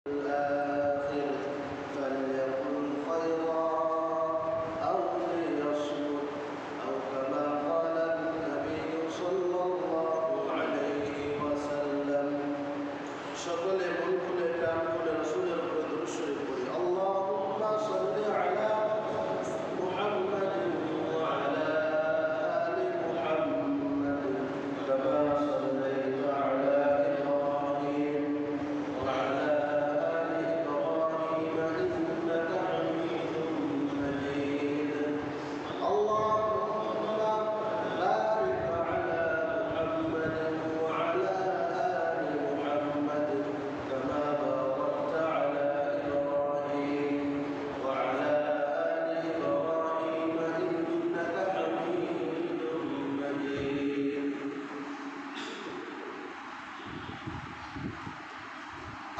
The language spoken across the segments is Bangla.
الآخر فليقل خيرا أو ليصمت أو كما قال النبي صلى الله عليه وسلم সকলে মন খুলে প্রাণ খুলে রাসূলের উপর দরুদ শরীফ পড়ি আল্লাহুম্মা সাল্লি আলা মুহাম্মাদিন ওয়া আলা আলি মুহাম্মাদিন কামা সাল্লাইতা আলা ইব্রাহিম ওয়া আলা আলি ইব্রাহিম ইন্নাকা হামিদুম মাজিদ আল্লাহুম্মা বারিক আলা মুহাম্মাদিন ওয়া আলা আলি মুহাম্মাদিন كما باركت على إبراهيم وعلى آل إبراهيم إنك حميد مجيد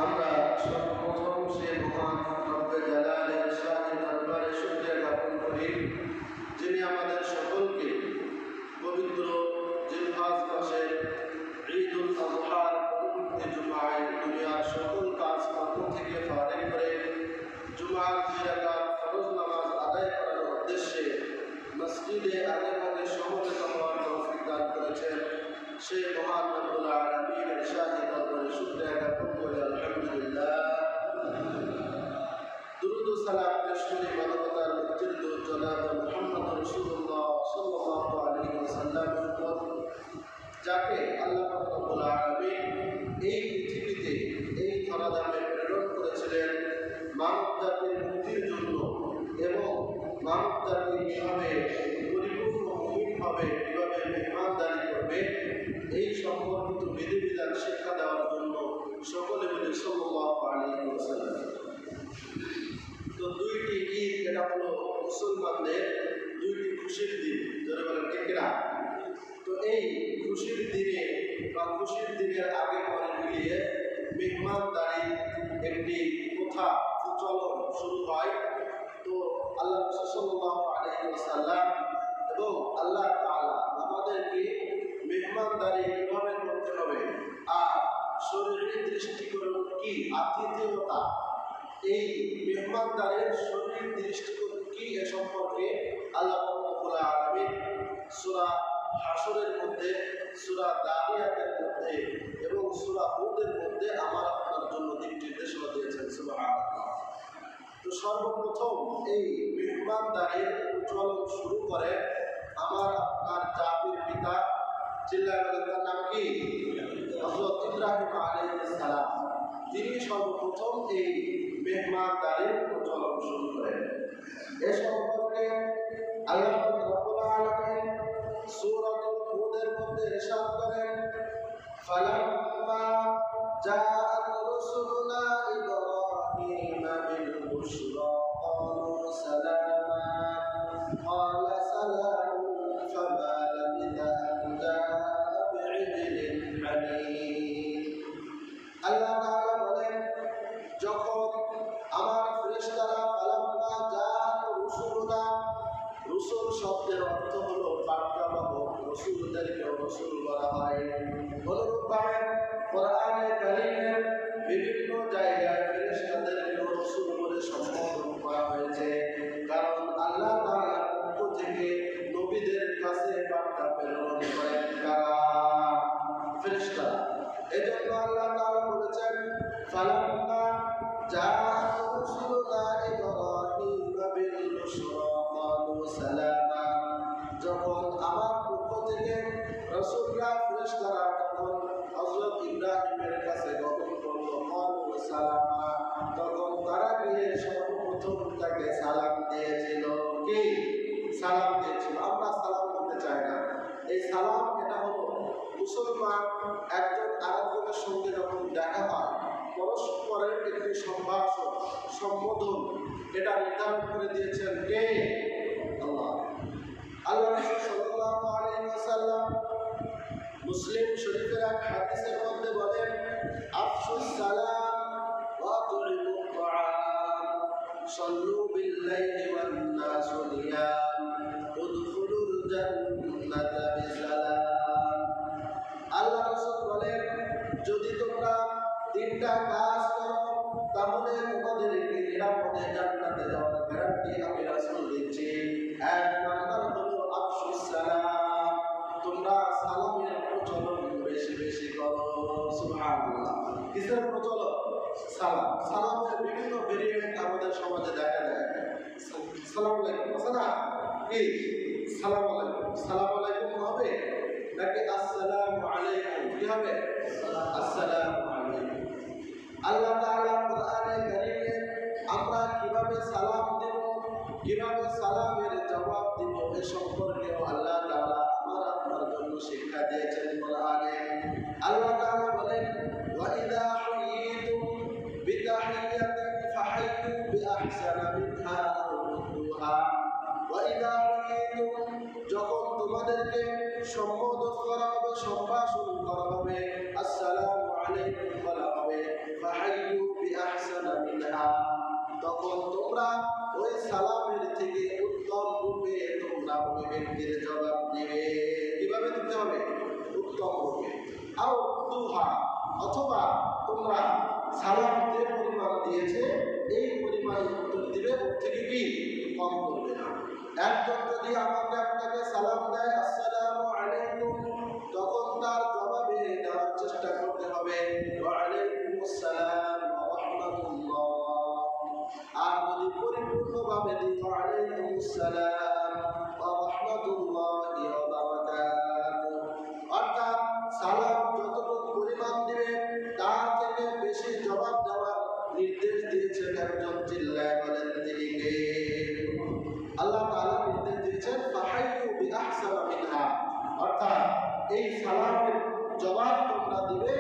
আমরা সর্বপ্রথম সে মহান রব্বে জালালের শাহে দরবারে শুকরিয়া জ্ঞাপন করি যিনি আমাদের সকলকে পবিত্র জিলহজ মাসের ঈদুল আযহার পরবর্তী জুমায় দুনিয়ার সকল কাজকর্ম থেকে ফারেক করে জুমার 2 রাকাত ফরজ নামাজ আদায় করার উদ্দেশ্যে মসজিদে আগে সমবেত হওয়ার তৌফিক দান করেছেন সে মহান রব্বুল আলামিনের শাহে দরবারে শুকরিয়া জ্ঞাপন করে আলহামদুলিল্লাহ দুরূদ ও সালাম পেশ করি মানবতার মুক্তির দূত জনাব মুহাম্মদ রাসূলুল্লাহ সাল্লাল্লাহু আলাইহি ওয়াসাল্লামের উপর যাকে আল্লাহ রাব্বুল আলামিন এই পৃথিবীতে এই ধরাধামে প্রেরণ করেছিলেন মানব জাতির মুক্তির জন্য এবং মানব জাতি কীভাবে পরিপূর্ণ মুমিন হবে, কীভাবে ইমানদারি করবে এই সম্পর্কিত বিধিবিধান শিক্ষা দেওয়ার জন্য সকলে বলি সাল্লাল্লাহু আলাইহি ওয়াসাল্লাম। তো দুইটি ঈদ, এটা হলো মুসলমানদের দুইটি খুশির দিন, যারা বলেন ঠিক না। তো এই খুশির দিনে বা খুশির দিনের আগে পরে মিলিয়ে মেহমানদারি একটি প্রথা প্রচলন শুরু হয়। তো আল্লাহ সাল্লাল্লাহু আলাইহি ওয়াসাল্লাম এবং আল্লাহ তাআলা আমাদেরকে মেহমানদারি কিভাবে করতে হবে আর শরীরের দৃষ্টিকোণ কি, আতিথেয়তা, এই মেহমানদারির শরীরের দৃষ্টিকোণ কি এ সম্পর্কে আল্লাহ রাব্বুল আলামিন সূরা হাশরের মধ্যে, সূরা দারিয়াতের মধ্যে এবং সূরা হুদের মধ্যে আমার আপনার জন্য দিক নির্দেশনা দিয়েছেন। সুবহানাল্লাহ। তো সর্বপ্রথম এই মেহমানদারির প্রচলন শুরু করে আমার আপনার জাতির পিতা, চিল্লায় বলেন তার নাম কি? হযরত ইব্রাহিম আলাইহিস সালাম। তিনি সর্বপ্রথম এই মেহমানদারির প্রচলন শুরু করেন। এ সম্পর্কে আল্লাহ রাব্বুল আলামিন সূরাতুল হুদের মধ্যে ইরশাদ করেন, ফালাম্মা জাআত রুসুলুনা ইব্রাহিমা বিল বুশরা ক্বালু সালামা ক্বালা সালামুন ফামা লাবিথা আন জাআ বি'ইজলিন হানীদ। আল্লাহ তাআলা বলেন, যখন আমার ফেরেশতারা ফালাম্মা জাআত রুসুলুনা, রসুল শব্দের অর্থ হলো বার্তাবাহক, রসুলদেরকেও রসুল বলা হয়। অনুরূপভাবে কোরআনে কারীমের বিভিন্ন জায়গায় ফেরেশতাদেরকেও রসুল বলে সম্বোধন করা হয়েছে, কারণ আল্লাহ তাআলার পক্ষ থেকে নবীদের কাছে বার্তা প্রেরণ করেন কারা? ফেরেশতারা। এজন্য আল্লাহ তাআলা বলেছেন, ফালাম্মা জাআত রুসুলুনা ইব্রাহিমা বিল বুশরা ক্বালু সালামা, যখন আমার পক্ষ থেকে রাসূলরা ফেরেশতারা যখন হযরত ইব্রাহিমের কাছে গমন করল, ক্বালু সালামা, তখন তারা গিয়ে সর্বপ্রথম তাকে সালাম দিয়েছিল। কি সালাম দিয়েছিল? আমরা সালাম করতে চাই না। এই সালাম, এটা হলো মুসলমান একজন আরেকজনের সঙ্গে যখন দেখা হয় পরস্পরের একটি সম্ভাষণ, সম্বোধন, এটা নির্ধারণ করে দিয়েছেন কে? আল্লাহ। আল্লাহ রাসূল সাল্লাল্লাহু আলাইহি ওয়াসাল্লাম মুসলিম শরীফের এক হাদিসের মধ্যে বলেন, আফশুস সালাম ওয়া তু'ইমুত তাআম সাল্লু বিল-লাইলি ওয়ান-নাসু নিয়াম উদখুলুল জান্নাতা বিসালাম। আল্লাহ রাসূল বলেন, যদি তোমরা তিনটা কাজ করো তাহলে তোমাদেরকে নিরাপদে জান্নাতে যাওয়ার গ্যারান্টি আমি রাসূল দিচ্ছি। এক নাম্বার হলো আফশুস সালাম, তোমরা সালামের প্রচলন বেশি বেশি করো। সুবহানাল্লাহ। কিসের প্রচলন? সালাম। সালামের বিভিন্ন ভেরিয়েন্ট আমাদের সমাজে দেখা যায়। সালাম আলাইকুম আছে না? কি সালাম আলাইকুম? সালাম আলাইকুম হবে নাকি আসসালামু আলাইকুম? কি হবে? আসসালামু আলাইকুম। আল্লাহ তাআলা কোরআনে কারীমে আমরা কিভাবে সালাম দেব, কিভাবে সালামের জবাব দেব এ সম্পর্কে আল্লাহ তাআলা আপনার জন্য শিক্ষা দিয়েছেন কোরআনে। আল্লাহ তাআলা বলেন, ওয়া ইযা হুয়িতুম বিতাহিয়াতিন ফাহাইয়ু বিআহসানা মিনহা আও রুদ্দুহা। ওয়া ইযা হুয়িতুম, যখন তোমাদেরকে সম্বোধন করা হবে, সম্ভাষণ করা হবে, আসসালামু আলাইকুম বলা হবে, ফাহাইয়ু বিআহসানা মিনহা, তখন তোমরা ওই সালামের থেকে উত্তম রূপে তোমরা ওই ব্যক্তির জবাব দিবে। কিভাবে দিতে হবে? উত্তম রূপে। আও রুদ্দুহা, অথবা তোমরা সালাম যে পরিমাণ দিয়েছে এই পরিমাণ উত্তর দিবে, ওর থেকে কি কম করবে না। একজন যদি আমাকে আপনাকে সালাম দেয় আসসালামু আলাইকুম, তখন তার জবাবে দেওয়ার চেষ্টা করতে হবে ওয়া আলাইকুমুস সালাম ওয়া রাহমাতুল্লাহ। আর যদি পরিপূর্ণভাবে দিই ওয়া আলাইকুমুস সালাম ওয়া রাহমাতুল্লাহি ওয়া বারাকাতুহু, অর্থাৎ সালাম যতটুকু পরিমাণ দিবে তার থেকে বেশি জবাব দেওয়ার নির্দেশ দিয়েছেন একজন। চিল্লায় বলেন তিনি কে? আল্লাহ তাআলা নির্দেশ দিয়েছেন ফাহাইয়ু বিআহসানা মিনহা, অর্থাৎ এই সালামের জবাব তোমরা দিবে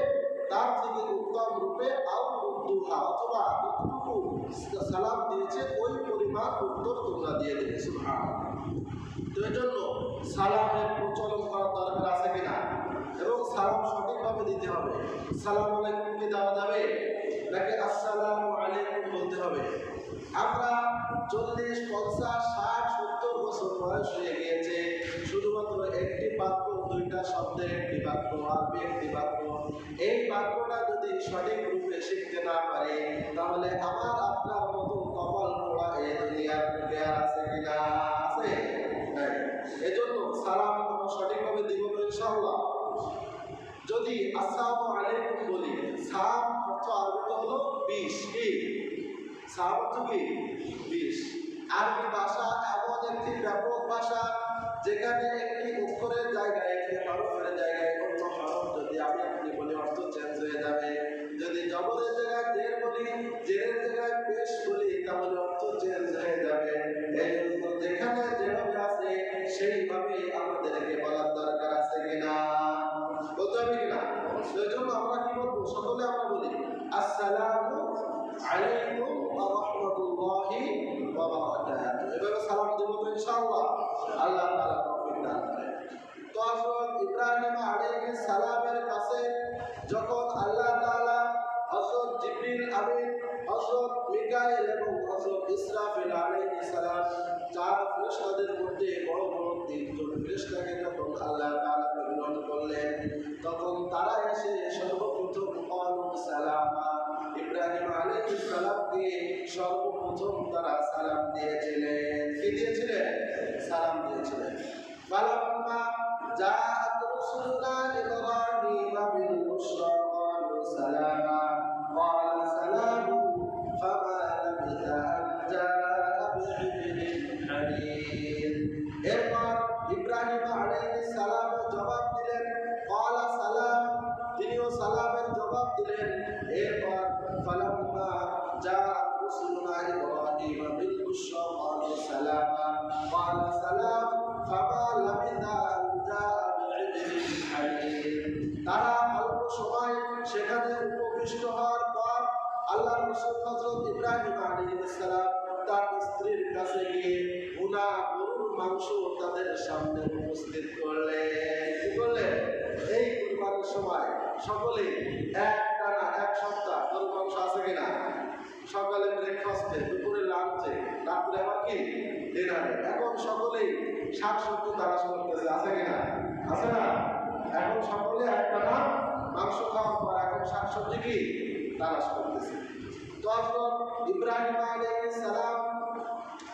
তার থেকে উত্তম রূপে, আও রুদ্দুহা, অথবা যতটুকু সালাম দিয়েছে ওই পরিমাণ উত্তর তোমরা দিয়ে দেবে। সুবহানাল্লাহ। তো এই জন্য সালামের প্রচলন করার দরকার আছে কিনা, এবং সালাম সঠিকভাবে দিতে হবে। সালাম আলাইকুম কি দেওয়া যাবে নাকি আসসালামু আলাইকুম বলতে হবে? আমরা 40, 50, 60, 70 বছর বয়স হয়ে গিয়েছে, শুধুমাত্র একটি বাক্য, দুইটা শব্দের একটি বাক্য, আরবি একটি বাক্য, এই বাক্যটা যদি সঠিক রূপে শিখতে না পারি তাহলে আমার আপনার মতো কপাল পোড়া এই দুনিয়ার বুকে আছে কিনা? আছে? এজন্য সালাম আমরা সঠিকভাবে দিব তো ইনশাআল্লাহ। যদি আসসালামু আলাইকুম বলি, সালাম অর্থ আরবিতে হলো 20। কি সালাম অর্থ কি? 20। আরবি ভাষা এমন একটি ব্যাপক ভাষা যেখানে একটি অক্ষরের জায়গায়, একটি হরফের জায়গায় অন্য হরফ যদি আমি আপনি বলি অর্থ চেঞ্জ হয়ে যাবে। যদি জবরের জায়গায় জের বলি, জেরের জায়গায় পেশ বলি তাহলে অর্থ চেঞ্জ হয়ে যাবে। এই জন্য যেখানে যেভাবে আছে সেইভাবে আমাদেরকে বলার দরকার আছে কিনা? বলতে হবে কিনা? সেই জন্য আমরা কি বলবো? সকলে আমরা বলি আসসালামু আলাইকুম ওয়া রাহমাতুল্লাহি ওয়া বারাকাতুহু। এভাবে সালাম দেব তো ইনশাআল্লাহ। আল্লাহ তাআলা তৌফিক দান করেন। তো হযরত ইব্রাহিম আলাইহিস সালামের কাছে যখন আল্লাহ তাআলা হযরত জিবরিল আমিন, হযরত মিকাইল এবং হযরত ইসরাফিল আলাইহিস সালাম, চার ফেরেশতাদের মধ্যে বড় বড় তিনজন ফেরেশতাকে যখন আল্লাহ তাআলা প্রেরণ করলেন, তখন তারা এসে সর্বপ্রথম ক্বালু সালামা, ইব্রাহিম আলাইহিস সালামকে সর্বপ্রথম তারা সালাম দিয়েছিলেন। কি দিয়েছিলেন? সালাম দিয়েছিলেন। ফালাম্মা জাআত রুসুলুনা ইব্রাহিম বিল বুশরা ক্বালু সালামা ক্বালা সালামু ফামা লাবিথা আন জাআ বি'জলিন হানীন। এরপর ইব্রাহিম আলাইহিস সালাম জবাব দিলেন ক্বালা সালাম, তিনিও সালামের জবাব দিলেন। এরপর ফালাম্মা জাআত রুসুলুনা ইব্রাহিম বিল বুশরা ক্বালু সালামা ক্বালা সালাম ফামা লাবিথা আন জাআ বি'জলিন হানীন। তারা অল্প সময় সেখানে উপবিষ্ট হওয়ার পর আল্লাহ রাসূল হযরত ইব্রাহিম আলাইহিস সালাম তার স্ত্রীর কাছে গিয়ে ভুনা গরুর মাংস তাদের সামনে উপস্থিত করলেন। কি করলেন? এই কুরবানির সময় সকলে একটানা এক সপ্তাহ গরুর মাংস আছে কিনা? সকালে ব্রেকফাস্টে, দুপুরে লাঞ্চে, রাত্রে আবার কি ডিনারে। এখন সকলেই শাকসবজি তালাশ করতেছে, আছে কিনা? আছে না? এখন সকলে একটানা মাংস খাওয়ার পর এখন শাকসবজি কি তালাশ করতেছে। তো তো হযরত ইব্রাহিম আলাইহিস সালাম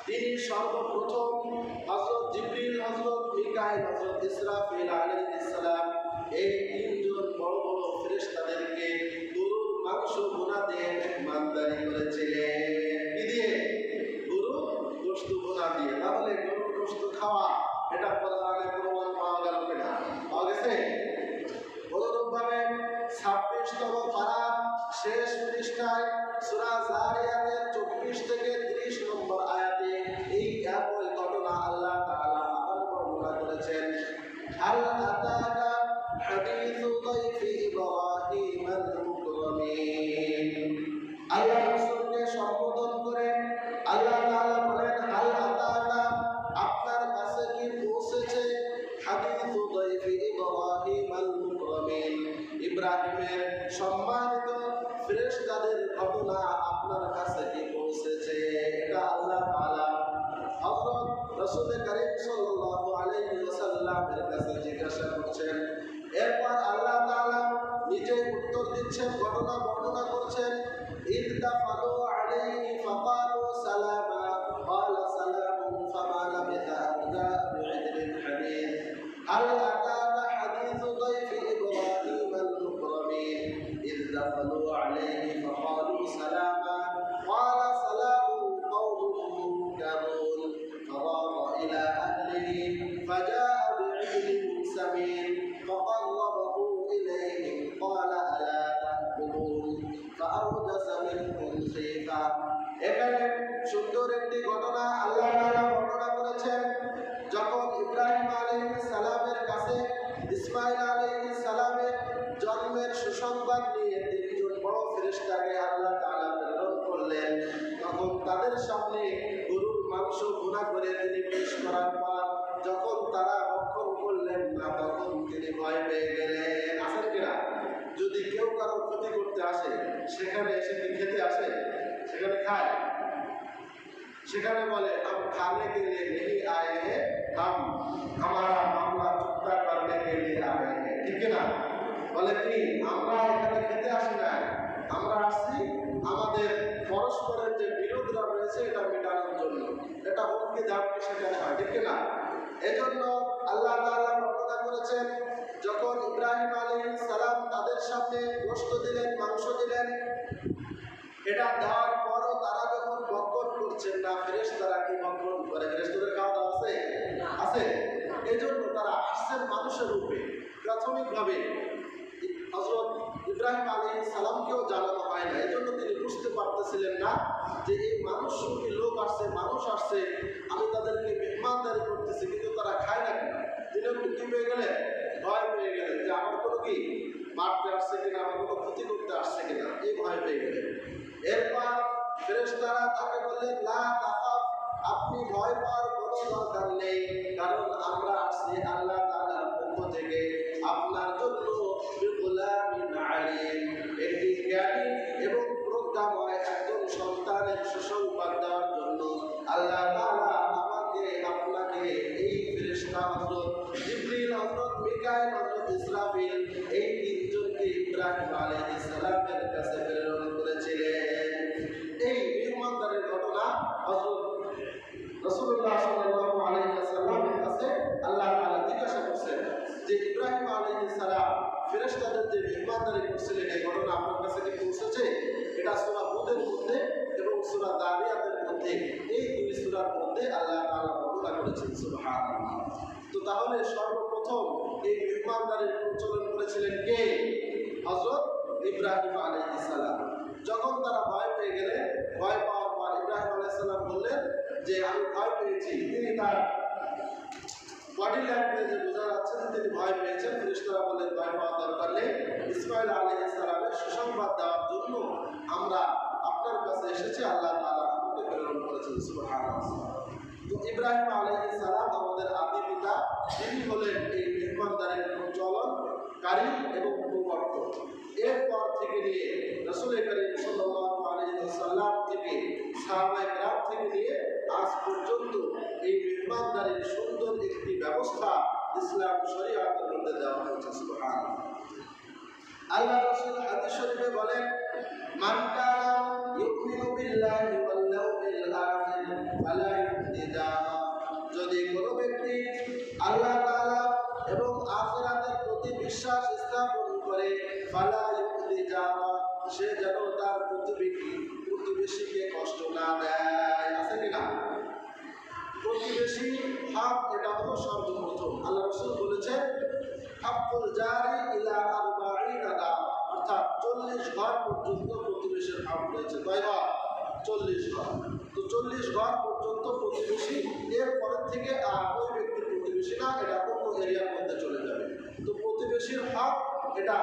তিনি সর্বপ্রথম হযরত জিবরিল, হযরত মিকাইল, হযরত ইসরাফিল আলাইহিস সালাম এই তিনজন বড় বড় ফেরেশতাদেরকে গরুর মাংস ভুনা দিয়ে মেহমানদারি করেছিলেন। কি দিয়ে? গরুর গোশত ভুনা দিয়ে। তাহলে গরুর গোশত খাওয়া এটা কোরআনে প্রমাণ পাওয়া গেল কিনা? পাওয়া গেছে। অনুরূপভাবে 26তম পারার শেষ পৃষ্ঠায় সূরা যারিয়াতের 24 থেকে 30 নম্বর আয়াতে এই একই ঘটনা আল্লাহ তাআলা আবার বর্ণনা করেছেন। হাল আতাকা হাদিসু দাইফি ইব্রাহিম আল-মুকরামিন। আল্লাহ রাসূলকে সম্বোধন করে আল্লাহ তাআলা বলেন, হাল আতাকা, আপনার কাছে কি পৌঁছেছে হাদিসু দাইফি ইব্রাহিম আল-মুকরামিন, ইব্রাহিমের সম্মানিত ফেরেশতাদের ঘটনা আপনার কাছে কি পৌঁছেছে? এটা আল্লাহ তাআলা হযরত রাসূল করিম সাল্লাল্লাহু আলাইহি ওয়াসাল্লামের কাছে জিজ্ঞাসা করছেন। এরপর আল্লাহ তাআলা নিজে উত্তর দিচ্ছেন, ঘটনা বর্ণনা করছেন। ইদ দাফালু আলাইহি ফাকালু সালামা ক্বালা সালামুন ফামা লাবিথা আন জাআ বি'জলিন হানিদ। হাল আতাকা হাদিসু দাইফি ইব্রাহিম আল-মুকরামিন ইদ দাফালু আলাইহি ফাকালু সালামা ক্বালা সালামুন কওমুন মুনকারুন ফারাগা ইলা আহলিহি ফাজাআ বি'জলিন সামিন ফাقربه إليهم قال ألا تأكلون فأوجس منهم خيفة। এখানে সুন্দর একটি ঘটনা আল্লাহ তাআলা বর্ণনা করেছেন। যখন ইব্রাহিম আলাইহিস সালামের কাছে ইসমাঈল আলাইহিস সালামের জন্মের সুসংবাদ নিয়ে তিনজন বড় ফেরেশতাকে আল্লাহ তাআলা প্রেরণ করলেন, তখন তাদের সামনে গরুর মাংস ভুনা করে তিনি পেশ করার পর যখন তারা ভক্ষণ করলেন না, তখন তিনি ভয় পেয়ে গেলেন। আসেন কিনা? যদি কেউ কারো ক্ষতি করতে আসে সেখানে এসে কি খেতে আসে? সেখানে খায়? সেখানে বলে हम खाने के लिए नहीं आए हैं, हम हमारा मामला चुकता करने के लिए आए हैं। ঠিক না? বলে কি আমরা এখানে খেতে আসি না, আমরা আসছি আমাদের পরস্পরের যে বিরোধরা রয়েছে এটা মেটানোর জন্য। এটা হুমকি ধামকি সেখানে হয়। ঠিক না? এজন্য আল্লাহ তাআলা বর্ণনা করেছেন, যখন ইব্রাহিম আলাইহিস সালাম তাদের সামনে গোশত দিলেন, মাংস দিলেন, এটা দেওয়ার পরও তারা যখন ভক্ষণ করছেন না, ফেরেশতারা কি ভক্ষণ করে? ফেরেশতাদের খাওয়া দাওয়া আছে? আছে। এজন্য তারা আসছেন মানুষের রূপে। প্রাথমিকভাবে হযরত ইব্রাহিম আলাইহিস সালামকেও জানানো হয় না, এজন্য তিনি বুঝতে পারতেছিলেন না যে এই মানুষরূপী লোক আসছে, মানুষ আসছে, আমি তাদেরকে মেহমানদারি করতেছি, কিন্তু তারা খায় না কেন? তিনি একটু কি পেয়ে গেলেন? ভয় পেয়ে গেলেন যে আমার কোনো কি মারতে আসছে কিনা, আমার কোনো ক্ষতি করতে আসছে কিনা, এই ভয় পেয়ে গেলেন। এরপর ফেরেশতারা তাকে বললেন, লা তাখাফ, আপনি ভয় পাওয়ার কোনো দরকার নেই, কারণ আমরা আসছি আল্লাহ তাআলার পক্ষ থেকে আপনার জন্য বিগুলামিন আলিম, একটি জ্ঞানী এবং প্রজ্ঞাময় একজন সন্তানের সুসংবাদ দেওয়ার জন্য আল্লাহ তাআলা আমাকে আপনাকে এই ফেরেশতা হযরত জিবরিল, হযরত মিকাইল, হযরত ইসরাফিল এই তিনজনকে ইব্রাহিম আলাইহিস সালামের কাছে প্রেরণ করেছিলেন। এই মেহমানদারির ঘটনা হযরত রাসূলুল্লাহ সাল্লাল্লাহু আলাইহি ওয়াসাল্লামের কাছে আল্লাহ তাআলা জিজ্ঞাসা করছেন যে ইব্রাহিম আলাইহিস সালাম ফেরেশতাদের যে মেহমানদারি করছিলেন এই ঘটনা আপনার কাছে কি পৌঁছেছে? এটা সূরা হুদের মধ্যে এবং সূরা যারিয়াতের মধ্যে, এই দুই সূরার মধ্যে আল্লাহ তাআলা বর্ণনা করেছেন। সুবহানাল্লাহ। তো তাহলে সর্বপ্রথম এই মেহমানদারির প্রচলন করেছিলেন কে? হযরত ইব্রাহিম আলাইহিস সালাম। যখন তারা ভয় পেয়ে গেলেন, ভয় পাওয়ার পর ইব্রাহিম আলাইহিস সালাম বললেন যে আমি ভয় পেয়েছি। তিনি তার বডি ল্যাঙ্গুয়েজে বোঝা যাচ্ছে যে তিনি ভয় পেয়েছেন। ফেরেশতারা বললেন ভয় পাওয়ার দরকার নেই, ইসমাঈল আলাইহিস সালামের সুসংবাদ দেওয়ার জন্য আমরা আপনার কাছে এসেছি, আল্লাহ তাআলা আমাকে প্রেরণ করেছেন। সুবহানাল্লাহ। তো ইব্রাহিম আলাইহিস সালাম আমাদের আদি পিতা, তিনি হলেন এই মেহমানদারির প্রচলনকারী এবং প্রবর্তক। এরপর থেকে নিয়ে রাসূল করিম সাল্লাল্লাহু আলাইহি ওয়াসাল্লাম থেকে সাহাবায়ে কেরাম থেকে নিয়ে আজ পর্যন্ত এই মেহমানদারির সুন্দর একটি ব্যবস্থা ইসলাম শরীয়তের মধ্যে দেওয়া হয়েছে। সুবহানাল্লাহ। আল্লাহ রাসূল হাদিস শরীফে বলেন, মান কানা ইউমিনু বিল্লাহি ওয়াল ইয়াউমিল আখির ফালা ইউদি জারা। যদি কোনো ব্যক্তি আল্লাহ তাআলা এবং আখিরাতের প্রতি বিশ্বাস স্থাপন করে, ফালা ইউদি জারা, সে যেন তার প্রতিবেশীকে কষ্ট না দেয়। আছে কিনা? প্রতিবেশী হক, এটা হলো সর্বপ্রথম। আল্লাহ রাসূল বলেছেন হাক্কুল জারি ইলা 40 দার, অর্থাৎ 40 ঘর পর্যন্ত প্রতিবেশীর হক রয়েছে। কয় ঘর? 40 ঘর। তো 40 ঘর পর্যন্ত প্রতিবেশী, এর পরের থেকে আর ওই ব্যক্তির প্রতিবেশী না, এটা অন্য এরিয়ার মধ্যে চলে যাবে। তো প্রতিবেশীর হক এটা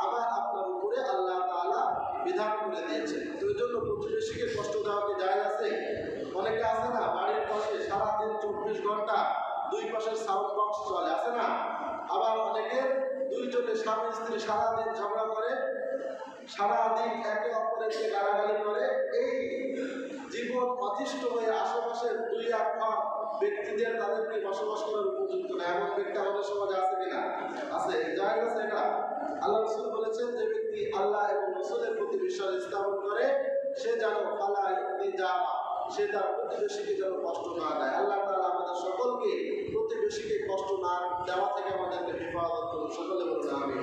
আমার আপনার উপরে আল্লাহ তাআলা বিধান করে দিয়েছে। তো এই জন্য প্রতিবেশীকে কষ্ট দেওয়া কি জায়েজ আছে? অনেকে আছে না, বাড়ির পাশে সারাদিন 24 ঘন্টা দুই পাশের সাউন্ড বক্স চলে, আছে না? আবার অনেকে দুইজনে স্বামী স্ত্রী সারাদিন ঝগড়া করে, সারাদিন একে অপরের গালাগালি করে, এই জীবন অতিষ্ঠ হয়ে আশেপাশের দুই এক ঘর ব্যক্তিদের তাদেরকে বসবাস করার উপযুক্ত না, এমন ব্যক্তি আমাদের সমাজে আছে কিনা? আছে। জায়েজ আছে এটা? আল্লাহ রাসূল বলেছেন যে ব্যক্তি আল্লাহ এবং রাসূলের প্রতি বিশ্বাস স্থাপন করে, সে যেন ফালা ইউদি জারা, সে তার প্রতিবেশীকে যেন কষ্ট না দেয়। আল্লাহ তাআলা আমাদের সকলকে প্রতিবেশীকে কষ্ট না দেওয়া থেকে আমাদেরকে হেফাজত করুন। সকলে বলুন আমিন।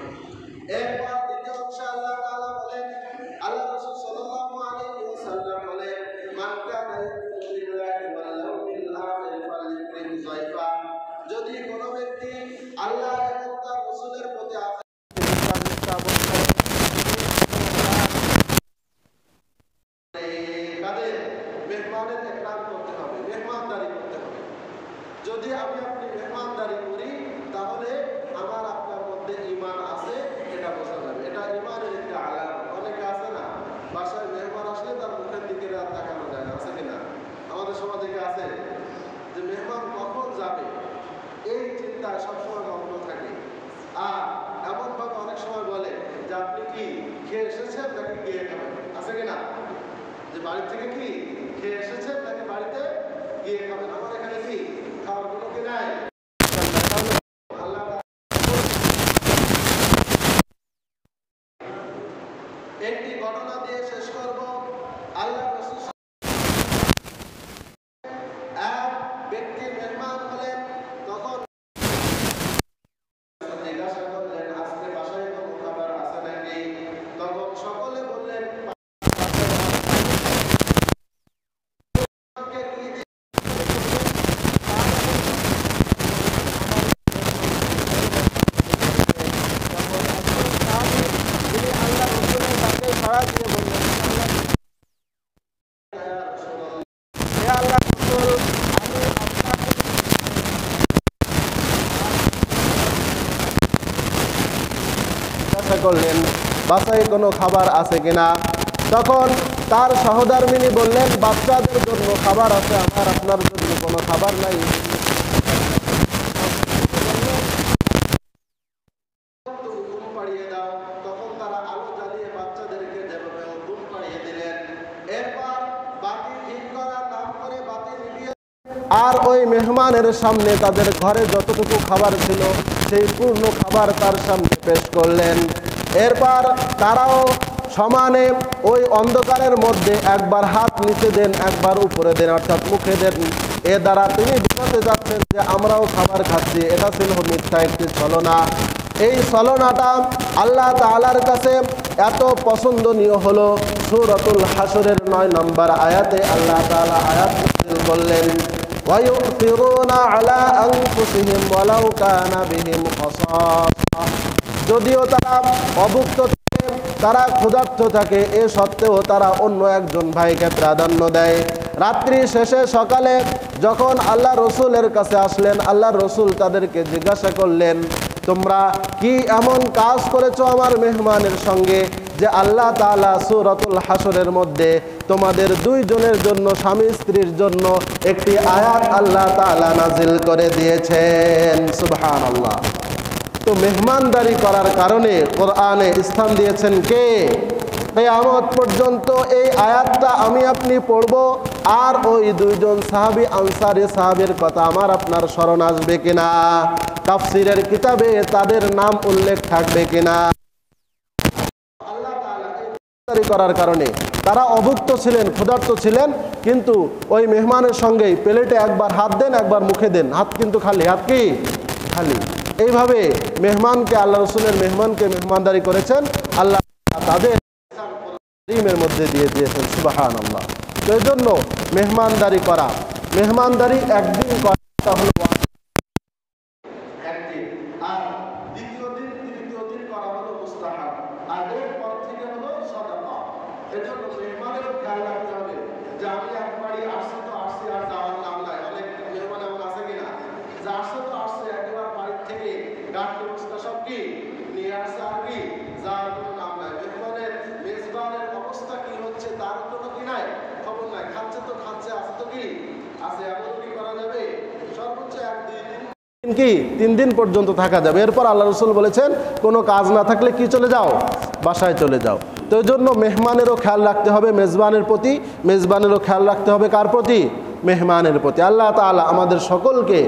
এরপর দ্বিতীয় অংশে আল্লাহ তাআলা বলেন, আল্লাহ রাসূল সাল্লাল্লাহু আলাইহি ওয়াসাল্লাম বলেন, মান কানা ইউমিনু বিল্লাহি ওয়াল ইয়াউমিল আখির ফালইউকরিম যায়ফা। যদি কোনো ব্যক্তি আল্লাহ এবং তার রাসূলের প্রতি মেহমানের একরাম করতে হবে, মেহমানদারি করতে হবে। যদি আমি আপনি মেহমানদারি করি, তাহলে আমার আপনার মধ্যে ঈমান আছে, এটা বোঝা যাবে। এটা ঈমানের একটা আলামত। অনেকে আছে না, বাসায় মেহমান আসলে তার মুখের দিকে তাকানো যায় না, আছে কিনা? আমাদের সমাজে কি আছে যে মেহমান কখন যাবে এই চিন্তায় সবসময় মগ্ন থাকে। আর এমনভাবে অনেক সময় বলে যে আপনি কি খেয়ে এসেছেন নাকি গিয়ে খাবেন, আছে কিনা? যে বাড়ি থেকে কি খেয়ে এসেছেন নাকি বাড়িতে গিয়ে খাবেন? আমার এখানে কি খাওয়ার কোনো কি নাই? একটি ঘটনা দিয়ে শেষ করব। আল্লাহ রাসূল এক ব্যক্তি মেহমান হলেন, তখন জিজ্ঞাসা করলেন আজকে বাসায় কোনো খাবার আছে নাকি? তখন সকলে বললেন করলেন বাসায় কোনো খাবার আছে কিনা? তখন তার সহধর্মিনী বললেন বাচ্চাদের জন্য খাবার আছে, আমার আপনার জন্য কোনো খাবার নাই। তখন তারা আলো জ্বালিয়ে বাচ্চাদেরকে যেভাবে ঘুম পাড়িয়ে দিলেন। এরপর বাতি ঠিক করার নাম করে বাতি নিভিয়ে আর ওই মেহমানের সামনে তাদের ঘরে যতটুকু খাবার ছিল সেই পূর্ণ খাবার তার সামনে পেশ করলেন। এরপর তারাও সমানে ওই অন্ধকারের মধ্যে একবার হাত নিচে দেন, একবার উপরে দেন, অর্থাৎ মুখে দেন। এ দ্বারা তিনি বোঝাতে যাচ্ছেন যে আমরাও খাবার খাচ্ছি। এটা ছিল মিথ্যা একটি ছলনা। এই ছলনাটা আল্লাহ তাআলার কাছে এত পছন্দনীয় হলো, সূরাতুল হাশরের 9 নম্বর আয়াতে আল্লাহ তাআলা আয়াত নাযিল করলেন, ওয়ায়ুথিরুনা আলা আনফুসিহিম ওয়ালাউ কানা বিহিম খাসাসা। যদিও তারা অভুক্ত থাকে, তারা ক্ষুধার্ত থাকে, এ সত্ত্বেও তারা অন্য একজন ভাইকে প্রাধান্য দেয়। রাত্রি শেষে সকালে যখন আল্লাহ রসুলের কাছে আসলেন, আল্লাহ রসুল তাদেরকে জিজ্ঞাসা করলেন, তোমরা কি এমন কাজ করেছো আমার মেহমানের সঙ্গে যে আল্লাহ তাআলা সূরাতুল হাশরের মধ্যে তোমাদের দুইজনের জন্য, স্বামী স্ত্রীর জন্য একটি আয়াত আল্লাহ তাআলা নাজিল করে দিয়েছেন। সুবহানাল্লাহ। তো মেহমানদারি করার কারণে কোরআনে স্থান দিয়েছেন কে? কিয়ামত পর্যন্ত এই আয়াতটা আমি আপনি পড়ব, আর ওই দুইজন সাহাবী আনসারী সাহাবীর কথা আমার আপনার স্মরণ আসবে কিনা? তাফসীরের কিতাবে তাদের নাম উল্লেখ থাকবে কিনা? আল্লাহ তাআলা এই করার কারণে তারা অভুক্ত ছিলেন, ক্ষুধার্ত ছিলেন, কিন্তু ওই মেহমানের সঙ্গেই প্লেটে একবার হাত দেন, একবার মুখে দেন, হাত কিন্তু খালি, হাত কি খালি। এইভাবে মেহমানকে, আল্লাহ রসুলের মেহমানকে মেহমানদারি করেছেন, আল্লাহ তাদের ইলমের মধ্যে দিয়ে দিয়েছেন। সুবহানাল্লাহ। তো এই জন্য মেহমানদারি করা, মেহমানদারি একদিন করা হলো একদিন, আর দ্বিতীয় দিন তৃতীয় দিন করা হলো মুস্তাহাব, আর এরপর থেকে হলো সাদাকা। এজন্য মেহমানেরও খেয়াল রাখতে হবে যে আমি একবারই আসছি তো আসছি, আর যাওয়ার নাম নাই। অনেক মেহমান এমন আছে কিনা যে আসছে তো আসছে, একেবারে বাড়ির থেকে গাড়ি বস্তা সব কি নিয়ে আসছে, আর কি যাওয়ার কোনো নাম নাই। মেহমানের মেজবানের অবস্থা কি হচ্ছে তার কোনো কি নাই, খবর নাই। খাচ্ছে তো খাচ্ছে, আছে তো কি আছে, এমন কি করা যাবে? সর্বোচ্চ একদিন কি 3 দিন পর্যন্ত থাকা যাবে। এরপর আল্লাহ রসুল বলেছেন কোনো কাজ না থাকলে কি চলে যাও, বাসায় চলে যাও। তো এই জন্য মেহমানেরও খেয়াল রাখতে হবে মেজবানের প্রতি, মেজবানেরও খেয়াল রাখতে হবে কার প্রতি, মেহমানের প্রতি। আল্লাহ তাআলা আমাদের সকলকে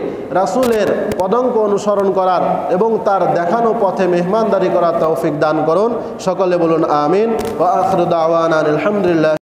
রাসূলের পদাঙ্ক অনুসরণ করার এবং তার দেখানো পথে মেহমানদারি করার তৌফিক দান করুন। সকলে বলুন আমিন। ওয়া আখিরু দাওয়ানা আলহামদুলিল্লাহ।